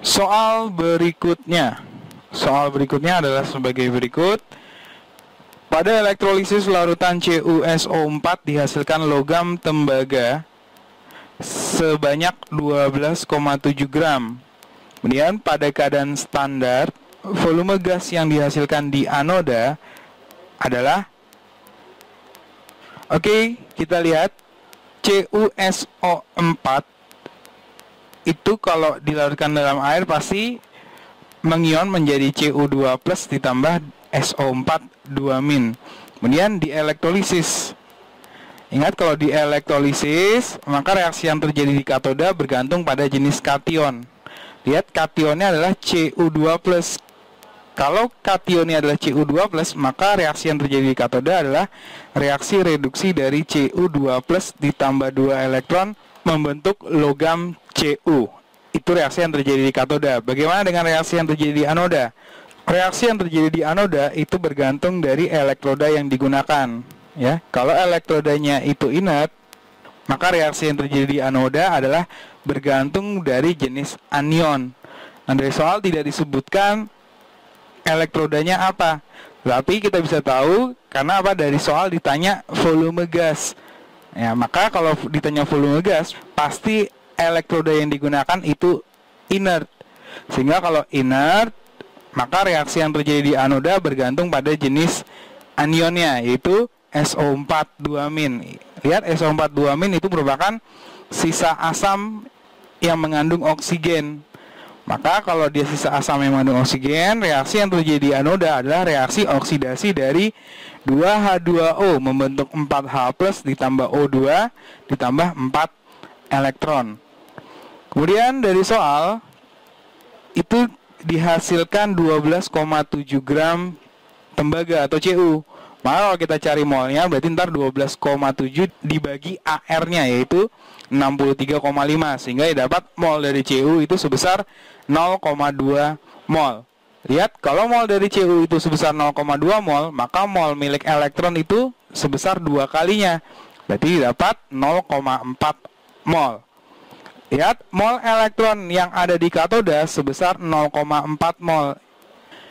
Soal berikutnya adalah sebagai berikut. Pada elektrolisis larutan CuSO4 dihasilkan logam tembaga sebanyak 12,7 gram. Kemudian pada keadaan standar, volume gas yang dihasilkan di anoda adalah, oke, kita lihat CuSO4 itu kalau dilarutkan dalam air pasti mengion menjadi Cu2 plus ditambah SO4 2-. Kemudian di elektrolisis, ingat kalau di elektrolisis maka reaksi yang terjadi di katoda bergantung pada jenis kation. Lihat kationnya adalah Cu2 plus. Kalau kationnya adalah Cu2 plus, maka reaksi yang terjadi di katoda adalah reaksi reduksi dari Cu2 plus ditambah 2 elektron membentuk logam Cu. Itu reaksi yang terjadi di katoda. Bagaimana dengan reaksi yang terjadi di anoda? Reaksi yang terjadi di anoda itu bergantung dari elektroda yang digunakan. Ya, kalau elektrodanya itu inert, maka reaksi yang terjadi di anoda adalah bergantung dari jenis anion. Nah, dari soal tidak disebutkan elektrodanya apa, tapi kita bisa tahu karena apa? Dari soal ditanya volume gas. Ya, maka kalau ditanya volume gas, pasti elektroda yang digunakan itu inert. Sehingga kalau inert, maka reaksi yang terjadi di anoda bergantung pada jenis anionnya, yaitu SO4 2-. Lihat, SO4 2- itu merupakan sisa asam yang mengandung oksigen. Maka kalau dia sisa asam yang mengandung oksigen, reaksi yang terjadi di anoda adalah reaksi oksidasi dari 2H2O membentuk 4H plus ditambah O2 ditambah 4 elektron. Kemudian dari soal itu dihasilkan 12,7 gram tembaga atau Cu. Maka kalau kita cari molnya berarti ntar 12,7 dibagi AR-nya yaitu 63,5, sehingga dapat mol dari Cu itu sebesar 0,2 mol. Lihat, kalau mol dari Cu itu sebesar 0,2 mol, maka mol milik elektron itu sebesar 2 kalinya. Berarti dapat 0,4 mol. Lihat, mol elektron yang ada di katoda sebesar 0,4 mol.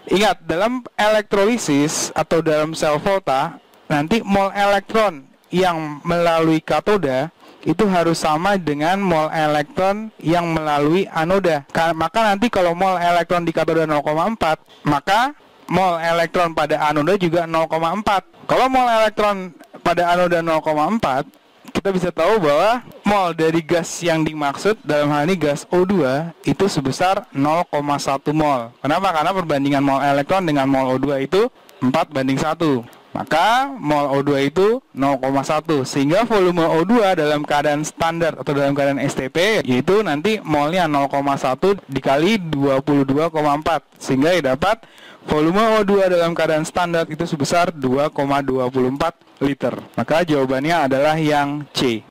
Ingat, dalam elektrolisis atau dalam sel volta, nanti mol elektron yang melalui katoda itu harus sama dengan mol elektron yang melalui anoda. Maka nanti kalau mol elektron di katoda 0,4, maka mol elektron pada anoda juga 0,4. Kalau mol elektron pada anoda 0,4, kita bisa tahu bahwa mol dari gas yang dimaksud dalam hal ini gas O2 itu sebesar 0,1 mol. Kenapa? Karena perbandingan mol elektron dengan mol O2 itu 4:1. Maka mol O2 itu 0,1, sehingga volume O2 dalam keadaan standar atau dalam keadaan STP yaitu nanti molnya 0,1 dikali 22,4, sehingga dapat volume O2 dalam keadaan standar itu sebesar 2,24 liter. Maka jawabannya adalah yang C.